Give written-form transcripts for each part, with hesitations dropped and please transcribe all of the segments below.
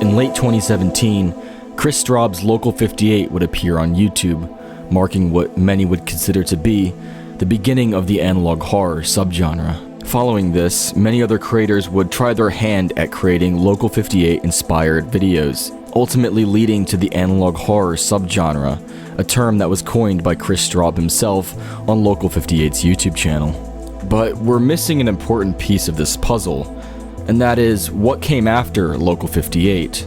In late 2017, Chris Straub's Local 58 would appear on YouTube, marking what many would consider to be the beginning of the analog horror subgenre. Following this, many other creators would try their hand at creating Local 58-inspired videos, ultimately leading to the analog horror subgenre, a term that was coined by Chris Straub himself on Local 58's YouTube channel. But we're missing an important piece of this puzzle, and that is what came after Local 58.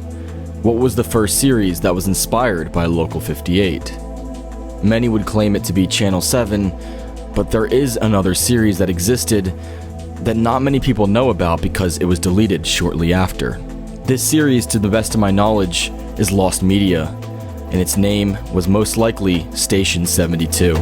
What was the first series that was inspired by Local 58? Many would claim it to be Channel 7, but there is another series that existed that not many people know about because it was deleted shortly after. This series, to the best of my knowledge, is lost media, and its name was most likely Station 72.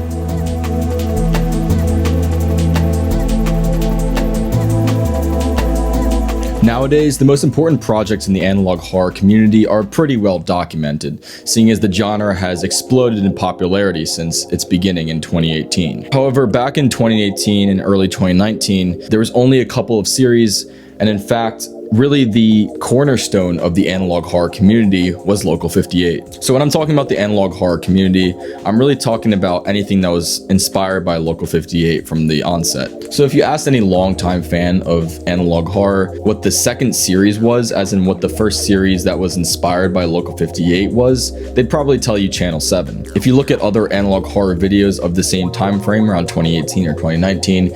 Nowadays, the most important projects in the analog horror community are pretty well documented, seeing as the genre has exploded in popularity since its beginning in 2018. However, back in 2018 and early 2019, there was only a couple of series, and in fact, really the cornerstone of the analog horror community was Local 58. So when I'm talking about the analog horror community, I'm really talking about anything that was inspired by Local 58 from the onset. So if you asked any longtime fan of analog horror what the second series was, as in what the first series that was inspired by Local 58 was, they'd probably tell you Channel 7. If you look at other analog horror videos of the same time frame around 2018 or 2019,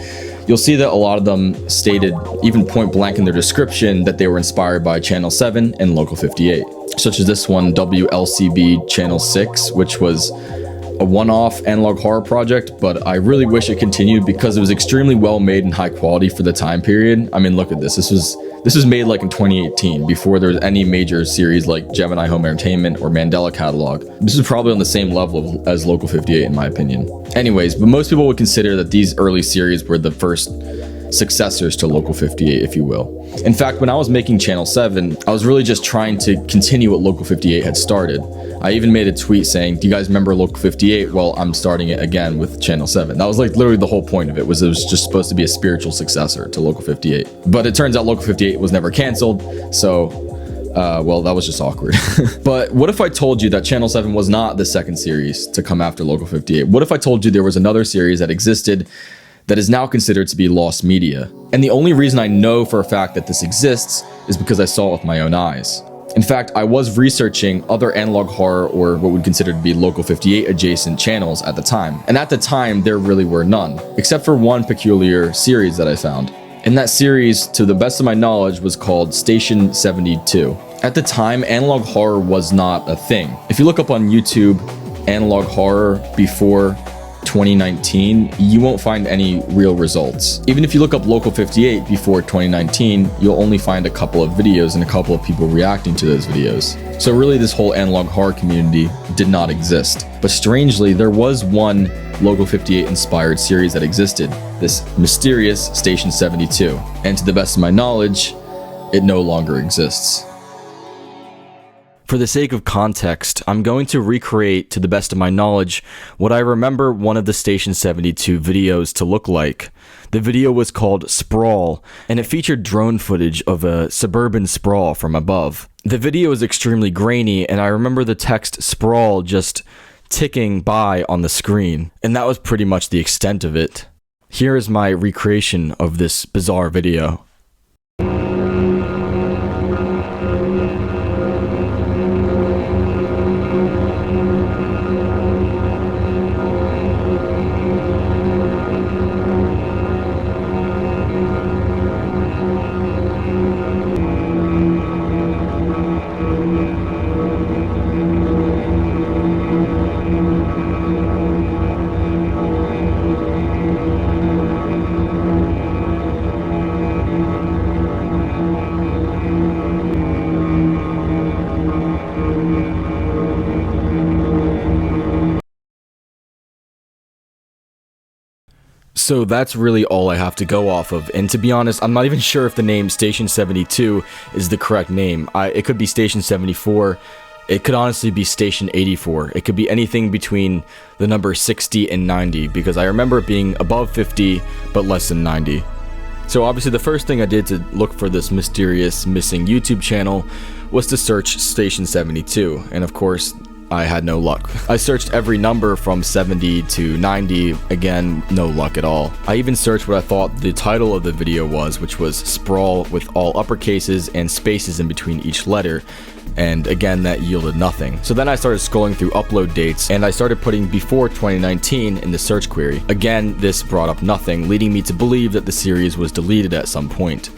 you'll see that a lot of them stated, even point blank in their description, that they were inspired by Channel 7 and Local 58. Such as this one, WLCB Channel 6, which was a one-off analog horror project, but I really wish it continued because it was extremely well made and high quality for the time period. I mean, look at this. This was made like in 2018, before there was any major series like Gemini Home Entertainment or Mandela Catalog. This is probably on the same level as Local 58 in my opinion. Anyways, but most people would consider that these early series were the first successors to Local 58, if you will. In fact, when I was making Channel 7, I was really just trying to continue what Local 58 had started. I even made a tweet saying, do you guys remember Local 58? Well, I'm starting it again with Channel 7. That was like literally the whole point of it, was just supposed to be a spiritual successor to Local 58. But it turns out Local 58 was never canceled, so well, that was just awkward. But what if I told you that Channel 7 was not the second series to come after Local 58? What if I told you there was another series that existed that is now considered to be lost media? And the only reason I know for a fact that this exists is because I saw it with my own eyes. In fact, I was researching other analog horror, or what we'd consider to be Local 58 adjacent channels at the time. And at the time, there really were none, except for one peculiar series that I found. And that series, to the best of my knowledge, was called Station 72. At the time, analog horror was not a thing. If you look up on YouTube, analog horror before 2019, you won't find any real results. Even if you look up Local 58 before 2019, you'll only find a couple of videos and a couple of people reacting to those videos. So really, this whole analog horror community did not exist. But strangely, there was one Local 58 inspired series that existed, this mysterious Station 72. And to the best of my knowledge, it no longer exists. For the sake of context, I'm going to recreate, to the best of my knowledge, what I remember one of the Station 72 videos to look like. The video was called Sprawl, and it featured drone footage of a suburban sprawl from above. The video is extremely grainy, and I remember the text Sprawl just ticking by on the screen, and that was pretty much the extent of it. Here is my recreation of this bizarre video. So that's really all I have to go off of, and to be honest, I'm not even sure if the name Station 72 is the correct name. It could be Station 74, it could honestly be Station 84, it could be anything between the number 60 and 90, because I remember it being above 50, but less than 90. So obviously the first thing I did to look for this mysterious missing YouTube channel was to search Station 72, and of course, I had no luck. I searched every number from 70 to 90, again, no luck at all. I even searched what I thought the title of the video was, which was Sprawl with all uppercases and spaces in between each letter, and again, that yielded nothing. So then I started scrolling through upload dates, and I started putting before 2019 in the search query. Again, this brought up nothing, leading me to believe that the series was deleted at some point.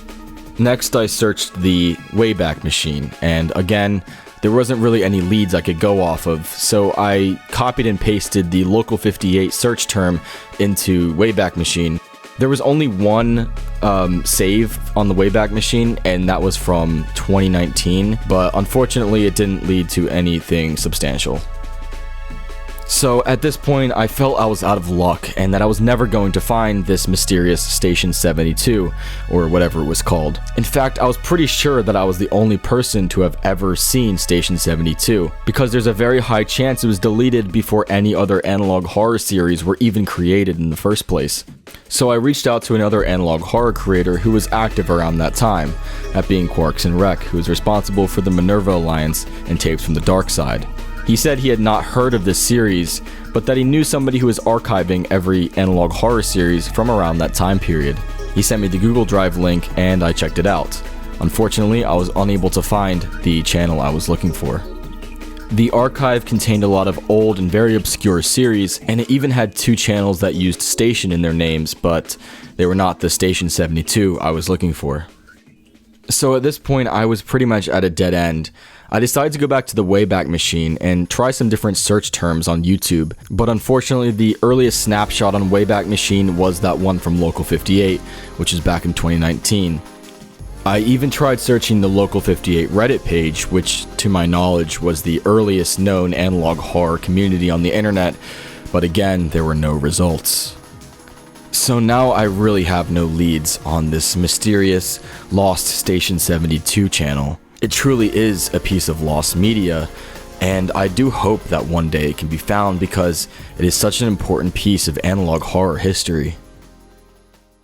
Next, I searched the Wayback Machine, and again, there wasn't really any leads I could go off of, so I copied and pasted the Local58 search term into Wayback Machine. There was only one save on the Wayback Machine, and that was from 2019, but unfortunately it didn't lead to anything substantial. So at this point, I felt I was out of luck and that I was never going to find this mysterious Station 72, or whatever it was called. In fact, I was pretty sure that I was the only person to have ever seen Station 72, because there's a very high chance it was deleted before any other analog horror series were even created in the first place. So I reached out to another analog horror creator who was active around that time, that being Quarks and Rec, who was responsible for the Minerva Alliance and Tapes from the Dark Side. He said he had not heard of this series, but that he knew somebody who was archiving every analog horror series from around that time period. He sent me the Google Drive link and I checked it out. Unfortunately, I was unable to find the channel I was looking for. The archive contained a lot of old and very obscure series, and it even had 2 channels that used Station in their names, but they were not the Station 72 I was looking for. So at this point, I was pretty much at a dead end. I decided to go back to the Wayback Machine and try some different search terms on YouTube, but unfortunately the earliest snapshot on Wayback Machine was that one from Local58, which is back in 2019. I even tried searching the Local58 Reddit page, which to my knowledge was the earliest known analog horror community on the internet, but again, there were no results. So now I really have no leads on this mysterious lost Station 72 channel. It truly is a piece of lost media, and I do hope that one day it can be found because it is such an important piece of analog horror history.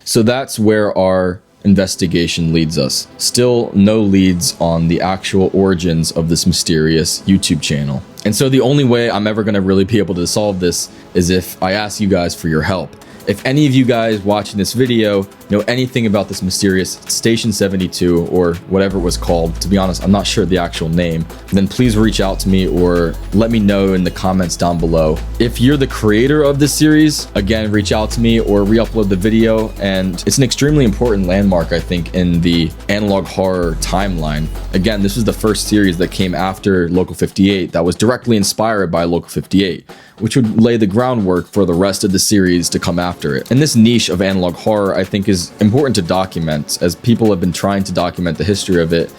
So that's where our investigation leads us. Still no leads on the actual origins of this mysterious YouTube channel. And so the only way I'm ever going to really be able to solve this is if I ask you guys for your help. If any of you guys watching this video know anything about this mysterious Station 72 or whatever it was called, to be honest, I'm not sure the actual name, then please reach out to me or let me know in the comments down below. If you're the creator of this series, again, reach out to me or re-upload the video, and it's an extremely important landmark, I think, in the analog horror timeline. Again, this was the first series that came after Local58 that was directly inspired by Local58, which would lay the groundwork for the rest of the series to come after it. And this niche of analog horror, I think, is important to document, as people have been trying to document the history of it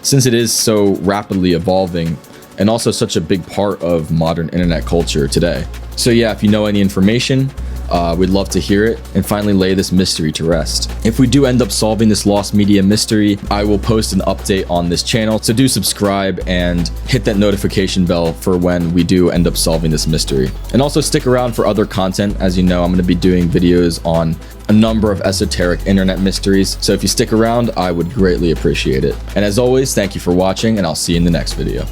since it is so rapidly evolving and also such a big part of modern internet culture today. So yeah, if you know any information, we'd love to hear it and finally lay this mystery to rest. If we do end up solving this lost media mystery, I will post an update on this channel, so do subscribe and hit that notification bell for when we do end up solving this mystery. And also stick around for other content. As you know, I'm going to be doing videos on a number of esoteric internet mysteries, so if you stick around, I would greatly appreciate it. And as always, thank you for watching, and I'll see you in the next video.